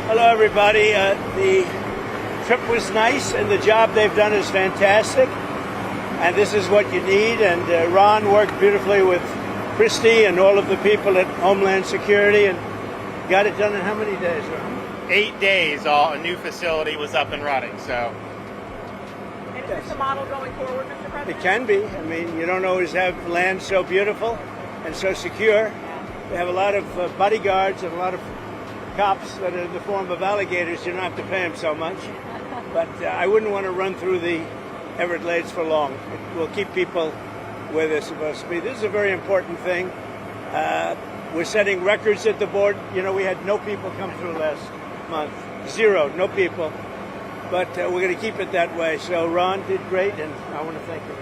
Hello, everybody. The trip was nice, and the job they've done is fantastic. And this is what you need. And Ron worked beautifully with Christie and all of the people at Homeland Security, and got it done in how many days, Ron? 8 days. A new facility was up and running. So. And is this a model going forward, Mr. President? It can be. I mean, you don't always have land so beautiful and so secure. They have a lot of bodyguards and a lot of cops that are in the form of alligators. You don't have to pay them so much. But I wouldn't want to run through the Everglades for long. It will keep people where they're supposed to be. This is a very important thing. We're setting records at the board. You know, we had no people come through last month. Zero, no people. But we're going to keep it that way. So Ron did great, and I want to thank you.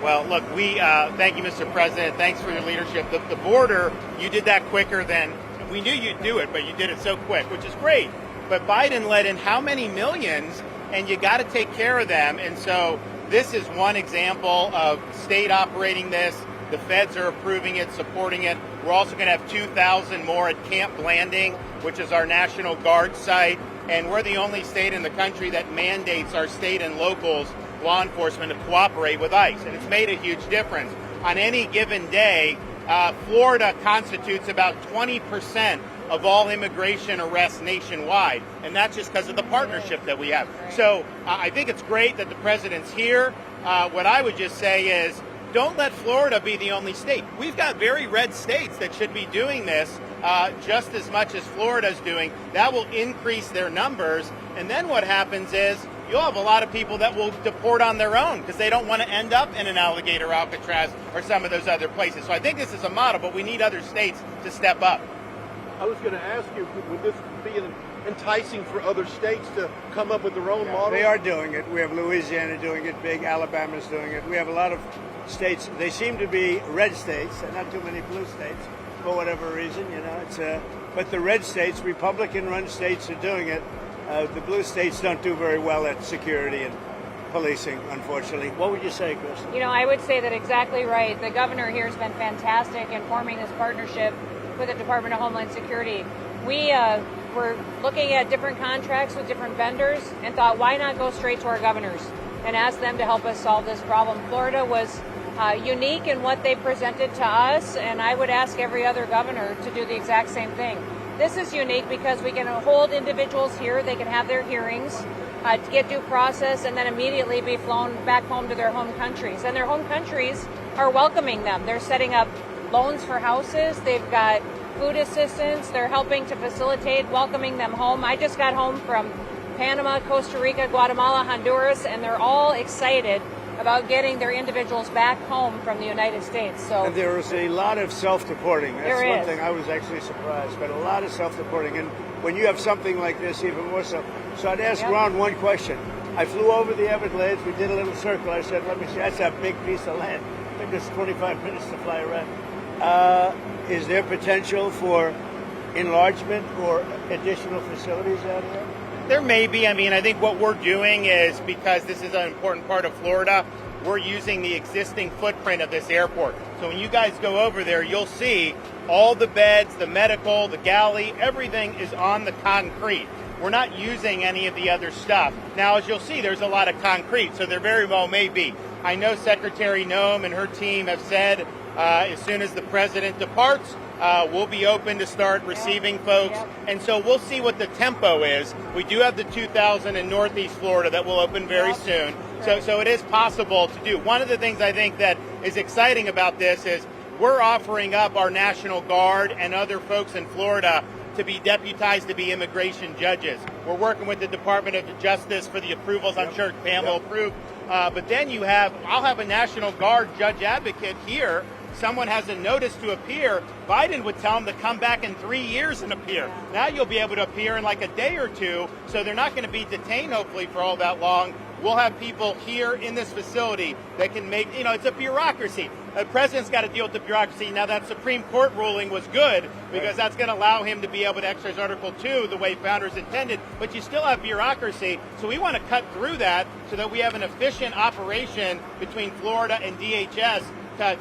Well, look, we thank you, Mr. President. Thanks for your leadership. The border, you did that quicker than we knew you'd do it, but you did it so quick, which is great. But Biden let in how many millions, and you got to take care of them. And so this is one example of state operating this. The feds are approving it, supporting it. We're also going to have 2,000 more at Camp Blanding, which is our National Guard site. And we're the only state in the country that mandates our state and locals, law enforcement, to cooperate with ICE. And it's made a huge difference. On any given day, Florida constitutes about 20% of all immigration arrests nationwide. And that's just because of the partnership that we have. So I think it's great that the president's here. What I would just say is, don't let Florida be the only state. We've got very red states that should be doing this just as much as Florida's doing. That will increase their numbers. And then what happens is you'll have a lot of people that will deport on their own because they don't want to end up in an Alligator Alcatraz or some of those other places. So I think this is a model, but we need other states to step up. I was going to ask you, would this be enticing for other states to come up with their own model? They are doing it. We have Louisiana doing it big. Alabama's doing it. We have a lot of states. They seem to be red states and not too many blue states for whatever reason. You know, but the red states, Republican-run states, are doing it. The blue states don't do very well at security and policing, unfortunately. What would you say, Chris? You know, I would say that exactly right. The governor here has been fantastic in forming this partnership with the Department of Homeland Security. We were looking at different contracts with different vendors and thought, why not go straight to our governors and ask them to help us solve this problem? Florida was unique in what they presented to us, and I would ask every other governor to do the exact same thing. This is unique because we can hold individuals here, they can have their hearings, get due process, and then immediately be flown back home to their home countries. And their home countries are welcoming them. They're setting up loans for houses, they've got food assistance, they're helping to facilitate welcoming them home. I just got home from Panama, Costa Rica, Guatemala, Honduras, and they're all excited about getting their individuals back home from the United States. So and there is a lot of self-deporting. That's there one is. thing I was actually surprised, but a lot of self-deporting. And when you have something like this, even more so. So I'd ask Ron one question. I flew over the Everglades. We did a little circle. I said, let me see. That's a big piece of land. It took us 25 minutes to fly around. Is there potential for enlargement or additional facilities out here? There may be. I mean, I think what we're doing is, because this is an important part of Florida, we're using the existing footprint of this airport. So when you guys go over there, you'll see all the beds, the medical, the galley, everything is on the concrete. We're not using any of the other stuff. Now, as you'll see, there's a lot of concrete, so there very well may be. I know Secretary Noem and her team have said as soon as the president departs, we'll be open to start receiving folks. And so we'll see what the tempo is. We do have the 2,000 in Northeast Florida that will open very soon. So it is possible to do. One of the things I think that is exciting about this is we're offering up our National Guard and other folks in Florida to be deputized to be immigration judges. We're working with the Department of Justice for the approvals. I'm sure Pam will approve. But then I'll have a National Guard judge advocate here. Someone has a notice to appear. Biden would tell them to come back in 3 years and appear. Now you'll be able to appear in like a day or two, so they're not going to be detained, hopefully, for all that long. We'll have people here in this facility that can make, it's a bureaucracy. The president's got to deal with the bureaucracy. Now, that Supreme Court ruling was good because that's going to allow him to be able to exercise Article 2 the way founders intended, but you still have bureaucracy. So we want to cut through that so that we have an efficient operation between Florida and DHS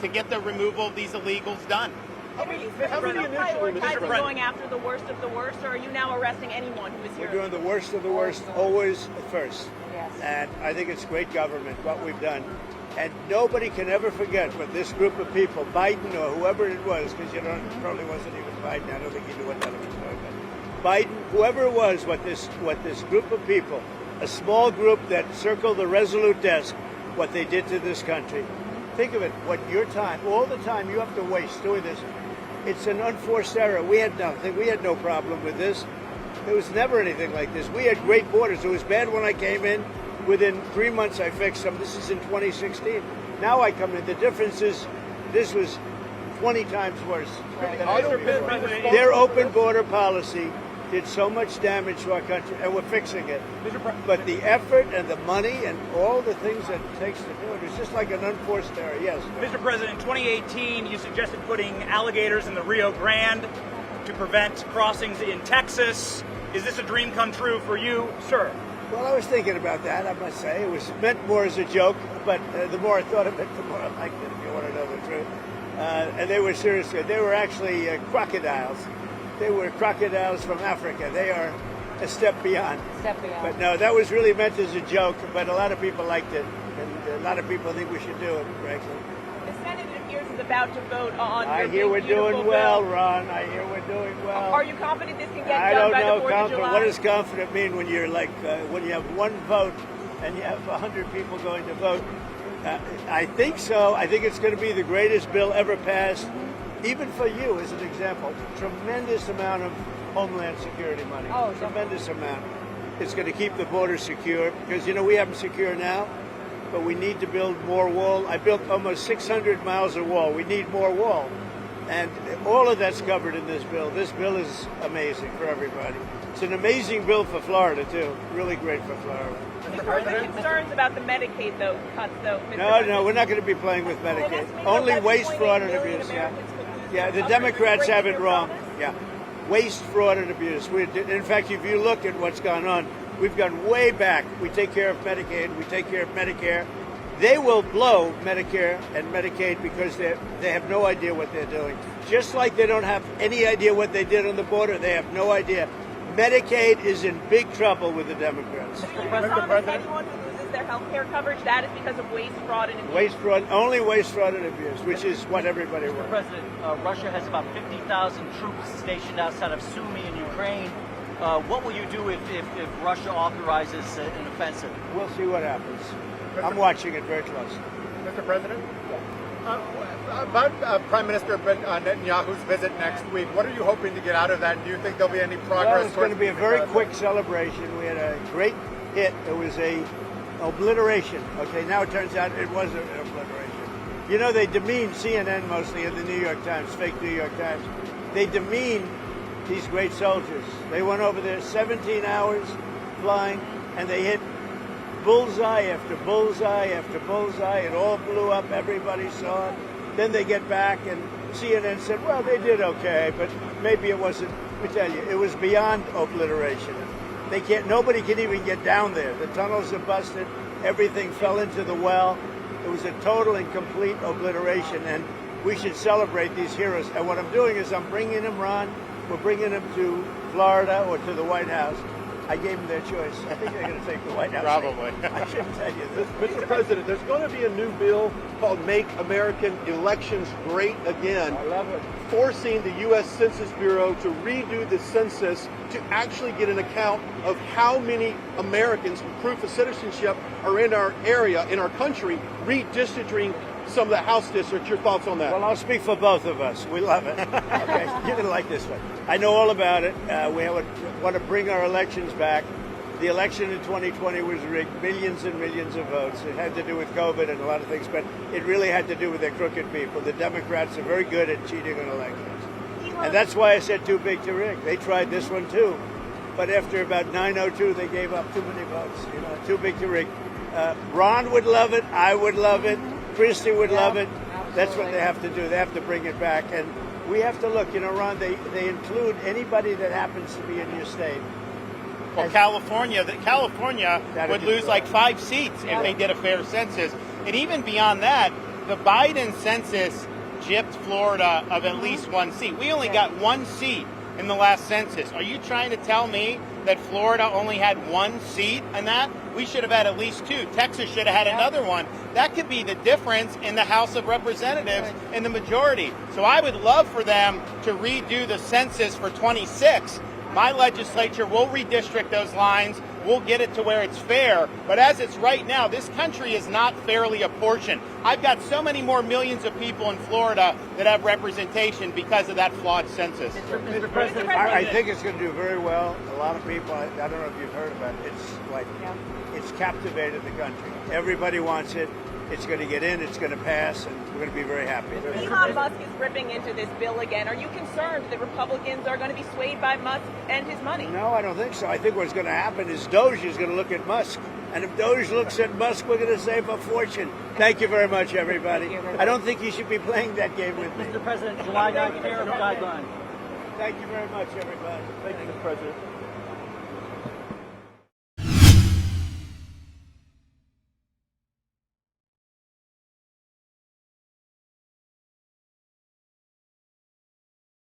to get the removal of these illegals done. How many Prioritizing initially, going after the worst of the worst, or are you now arresting anyone who is here? We're doing the worst of the worst always first. Yes. And I think it's great government, what we've done. And nobody can ever forget what this group of people, Biden or whoever it was, because it probably wasn't even Biden, I don't think he knew what that was doing. But Biden, whoever it was, what this group of people, a small group that circled the Resolute desk, what they did to this country. Think of it, what your time, all the time you have to waste doing this. It's an unforced error. We had nothing. We had no problem with this. There was never anything like this. We had great borders. It was bad when I came in. Within 3 months, I fixed them. This is in 2016. Now I come in. The difference is this was 20 times worse. Their open border policy did so much damage to our country, and we're fixing it. But the effort and the money and all the things that it takes to do it is just like an unforced error. Yes. Mr. President, in 2018, you suggested putting alligators in the Rio Grande to prevent crossings in Texas. Is this a dream come true for you, sir? Well, I was thinking about that, I must say. It was meant more as a joke, but the more I thought of it, the more I liked it, if you want to know the truth. And they were serious. They were actually crocodiles. They were crocodiles from Africa. They are a step beyond. But no, that was really meant as a joke, but a lot of people liked it. And a lot of people think we should do it, frankly. The Senate, it appears, is about to vote on I your hear we're big, beautiful doing well, bill. Ron. I hear we're doing well. Are you confident this can get I done don't by know, the 4th of confident. July? What does confident mean when you're like, when you have one vote and you have 100 people going to vote? I think so. I think it's going to be the greatest bill ever passed. Even for you, as an example, tremendous amount of Homeland Security money. Oh, tremendous amount. It's going to keep the border secure because, you know, we have them secure now, but we need to build more wall. I built almost 600 miles of wall. We need more wall. And all of that's covered in this bill. This bill is amazing for everybody. It's an amazing bill for Florida, too. Really great for Florida. Are there concerns about the Medicaid cuts, though? Mr. No, President? we're not going to be playing with Well, Medicaid. that's made Only up waste, 11.8 fraud, and million abuse. Yeah, Americans could lose yeah. The coverage. Democrats Breaking have it your wrong. promise? Yeah, waste, fraud, and abuse. In fact, if you look at what's gone on, we've gone way back. We take care of Medicaid. We take care of Medicare. They will blow Medicare and Medicaid because they have no idea what they're doing. Just like they don't have any idea what they did on the border, they have no idea. Medicaid is in big trouble with the Democrats. Do you promise anyone who loses their health care coverage that is because of waste, fraud, and abuse? Waste, fraud, only waste, fraud, and abuse, which is what everybody Mr. wants. President, Russia has about 50,000 troops stationed outside of Sumy in Ukraine. What will you do if Russia authorizes an offensive? We'll see what happens. I'm watching it very closely. Mr. President? About Prime Minister Netanyahu's visit next week, what are you hoping to get out of that? Do you think there'll be any progress? Well, it's going to be a very quick celebration. We had a great hit. It was a obliteration. Okay, now it turns out it was an obliteration. You know, they demean CNN mostly in the New York Times, fake New York Times. They demean these great soldiers. They went over there 17 hours flying, and they hit bullseye after bullseye after bullseye. It all blew up. Everybody saw it. Then they get back, and CNN said, well, they did okay, but maybe it wasn't. Let me tell you, it was beyond obliteration. Nobody can even get down there. The tunnels are busted. Everything fell into the well. It was a total and complete obliteration, and we should celebrate these heroes. And what I'm doing is I'm bringing them, Ron, we're bringing them to Florida or to the White House. I gave them their choice. I think they're going to take the White House. Probably. I shouldn't tell you this. Mr. President, there's going to be a new bill called Make American Elections Great Again. I love it. Forcing the U.S. Census Bureau to redo the census to actually get an account of how many Americans with proof of citizenship are in our area, in our country, redistricting some of the House districts. Your thoughts on that? Well, I'll speak for both of us. We love it. Okay, you're going to like this one. I know all about it. We want to bring our elections back. The election in 2020 was rigged, millions and millions of votes. It had to do with COVID and a lot of things, but it really had to do with their crooked people. The Democrats are very good at cheating on elections. And that's why I said too big to rig. They tried this one too. But after about 9:02, they gave up too many votes. You know, too big to rig. Ron would love it. I would love it. Christie would love it. That's what they have to do. They have to bring it back. And we have to look, you know, Ron, they include anybody that happens to be in your state. Well, California would lose like 5 seats if they did a fair census. And even beyond that, the Biden census gypped Florida of at least one seat. We only got one seat in the last census. Are you trying to tell me that Florida only had one seat in that? We should have had at least two. Texas should have had another one. That could be the difference in the House of Representatives in the majority. So I would love for them to redo the census for 26. My legislature will redistrict those lines. We'll get it to where it's fair. But as it's right now, this country is not fairly apportioned. I've got so many more millions of people in Florida that have representation because of that flawed census. Mr. President, I think it's going to do very well. A lot of people, I don't know if you've heard about it, it's captivated the country. Everybody wants it. It's going to get in, it's going to pass, and we're going to be very happy. Elon Musk is ripping into this bill again. Are you concerned that Republicans are going to be swayed by Musk and his money? No, I don't think so. I think what's going to happen is Doge is going to look at Musk. And if Doge looks at Musk, we're going to save a fortune. Thank you very much, everybody. I don't think you should be playing that game with me. Mr. President, July 9th tariff guideline. Thank you very much, everybody. Thank you, Mr. President.